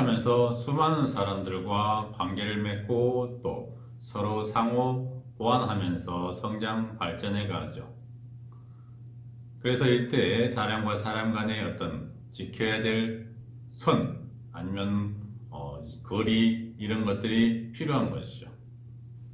살아가면서 수많은 사람들과 관계를 맺고 또 서로 상호 보완하면서 성장 발전해 가죠. 그래서 이때 사람과 사람 간의 어떤 지켜야 될 선 아니면 거리 이런 것들이 필요한 것이죠.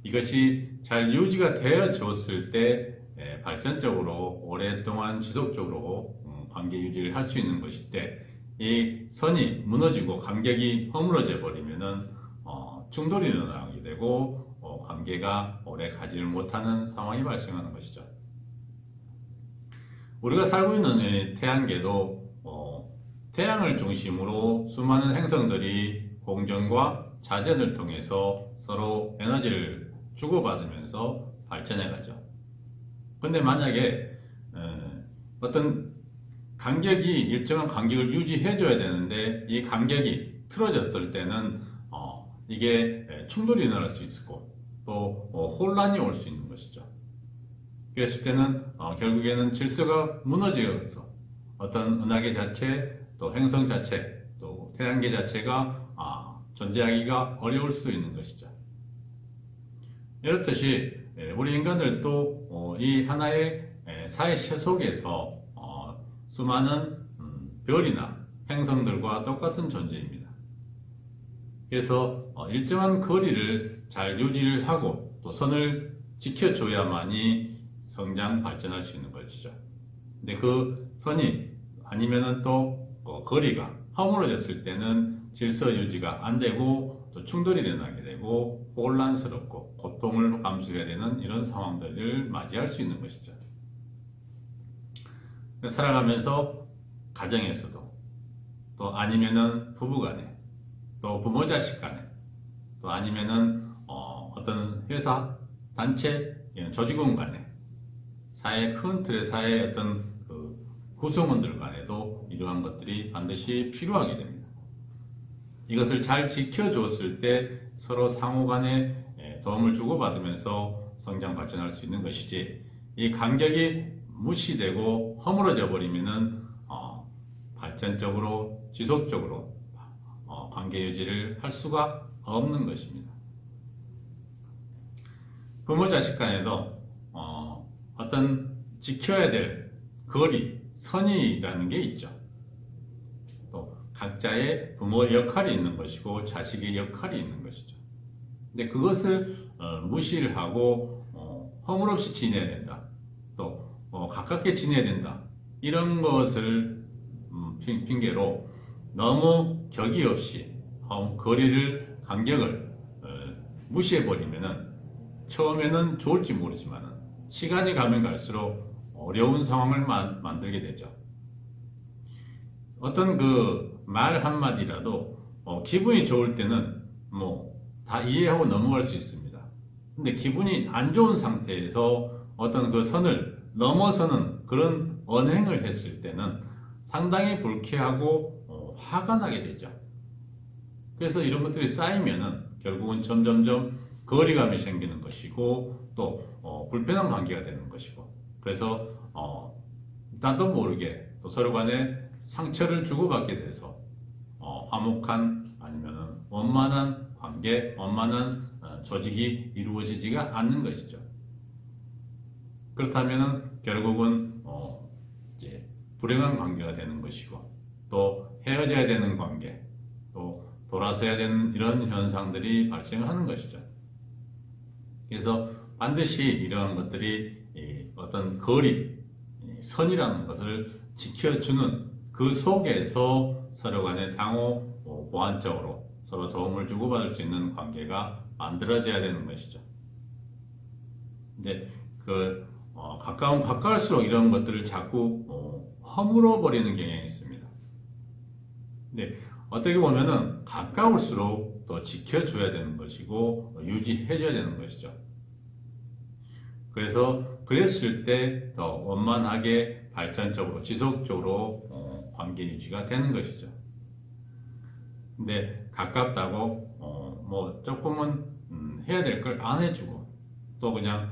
이것이 잘 유지가 되어 줬을 때 발전적으로 오랫동안 지속적으로 관계 유지를 할 수 있는 것인데, 이 선이 무너지고 간격이 허물어져 버리면은 충돌이 일어나게 되고 관계가 오래 가지를 못하는 상황이 발생하는 것이죠. 우리가 살고 있는 이 태양계도 태양을 중심으로 수많은 행성들이 공전과 자전을 통해서 서로 에너지를 주고받으면서 발전해 가죠. 근데 만약에 어떤 간격이 일정한 간격을 유지해 줘야 되는데 이 간격이 틀어졌을 때는 이게 충돌이 일어날 수 있고 또 혼란이 올 수 있는 것이죠. 그랬을 때는 결국에는 질서가 무너져서 어떤 은하계 자체 또 행성 자체 또 태양계 자체가 존재하기가 어려울 수 있는 것이죠. 이렇듯이 우리 인간들도 이 하나의 사회 속에서 수많은 별이나 행성들과 똑같은 존재입니다. 그래서 일정한 거리를 잘 유지를 하고 또 선을 지켜줘야만이 성장 발전할 수 있는 것이죠. 근데 그 선이 아니면은 또 거리가 허물어졌을 때는 질서 유지가 안 되고 또 충돌이 일어나게 되고 혼란스럽고 고통을 감수해야 되는 이런 상황들을 맞이할 수 있는 것이죠. 살아가면서 가정에서도 또 아니면은 부부간에 또 부모 자식 간에 또 아니면은 어떤 회사 단체 조직원 간에 사회 큰 틀의 사회의 어떤 그 구성원들 간에도 이러한 것들이 반드시 필요하게 됩니다. 이것을 잘 지켜줬을 때 서로 상호 간에 도움을 주고받으면서 성장 발전할 수 있는 것이지, 이 간격이 무시되고 허물어져 버리면은 발전적으로 지속적으로 관계 유지를 할 수가 없는 것입니다. 부모 자식 간에도 어떤 지켜야 될 거리, 선이라는 게 있죠. 또 각자의 부모의 역할이 있는 것이고 자식의 역할이 있는 것이죠. 근데 그것을 무시를 하고 허물없이 지내야 된다. 또 가깝게 지내야 된다. 이런 것을 핑계로 너무 격의 없이 거리를, 간격을 무시해버리면은 처음에는 좋을지 모르지만은 시간이 가면 갈수록 어려운 상황을 만들게 되죠. 어떤 그 말 한마디라도 기분이 좋을 때는 다 이해하고 넘어갈 수 있습니다. 근데 기분이 안 좋은 상태에서 어떤 그 선을 넘어서는 그런 언행을 했을 때는 상당히 불쾌하고 화가 나게 되죠. 그래서 이런 것들이 쌓이면은 결국은 점점점 거리감이 생기는 것이고 또 불편한 관계가 되는 것이고, 그래서 나도 모르게 또 서로 간에 상처를 주고받게 돼서 화목한 아니면은 원만한 관계, 원만한 조직이 이루어지지가 않는 것이죠. 그렇다면은 결국은 이제 불행한 관계가 되는 것이고 또 헤어져야 되는 관계, 또 돌아서야 되는 이런 현상들이 발생하는 것이죠. 그래서 반드시 이러한 것들이 어떤 거리, 선이라는 것을 지켜주는 그 속에서 서로 간에 상호 보완적으로 서로 도움을 주고받을 수 있는 관계가 만들어져야 되는 것이죠. 근데 가까울수록 이런 것들을 자꾸 허물어 버리는 경향이 있습니다. 근데 어떻게 보면은 가까울수록 더 지켜줘야 되는 것이고 유지해줘야 되는 것이죠. 그래서 그랬을 때 더 원만하게 발전적으로 지속적으로 관계 유지가 되는 것이죠. 근데 가깝다고 조금은 해야 될 걸 안 해주고 또 그냥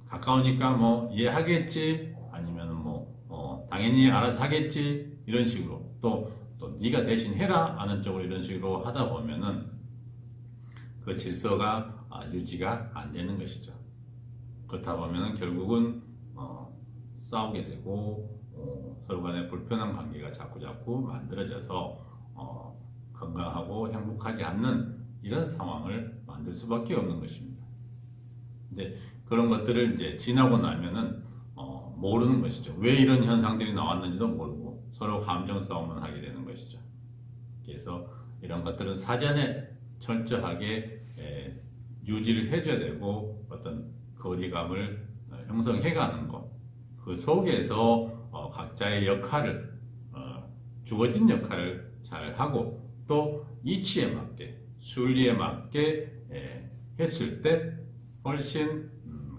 가까우니까 이해하겠지 아니면 당연히 알아서 하겠지 이런 식으로 또 또 네가 대신 해라 하는 쪽으로 이런 식으로 하다 보면은 그 질서가 유지가 안 되는 것이죠. 그렇다 보면은 결국은 싸우게 되고 서로 간에 불편한 관계가 자꾸 만들어져서 건강하고 행복하지 않는 이런 상황을 만들 수밖에 없는 것입니다. 이제 그런 것들을 이제 지나고 나면은 모르는 것이죠. 왜 이런 현상들이 나왔는지도 모르고 서로 감정 싸움을 하게 되는 것이죠. 그래서 이런 것들은 사전에 철저하게 유지를 해줘야 되고 어떤 거리감을 형성해가는 것, 그 속에서 각자의 역할을 주어진 역할을 잘 하고 또 이치에 맞게 순리에 맞게 했을 때 훨씬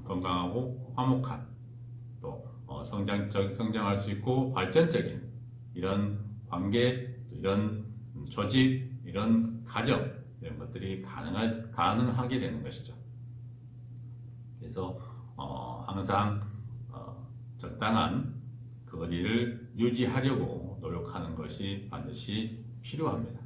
건강하고 화목한 또 성장할 수 있고 발전적인 이런 관계, 이런 조직, 이런 가정 이런 것들이 가능하게 되는 것이죠. 그래서 항상 적당한 거리를 유지하려고 노력하는 것이 반드시 필요합니다.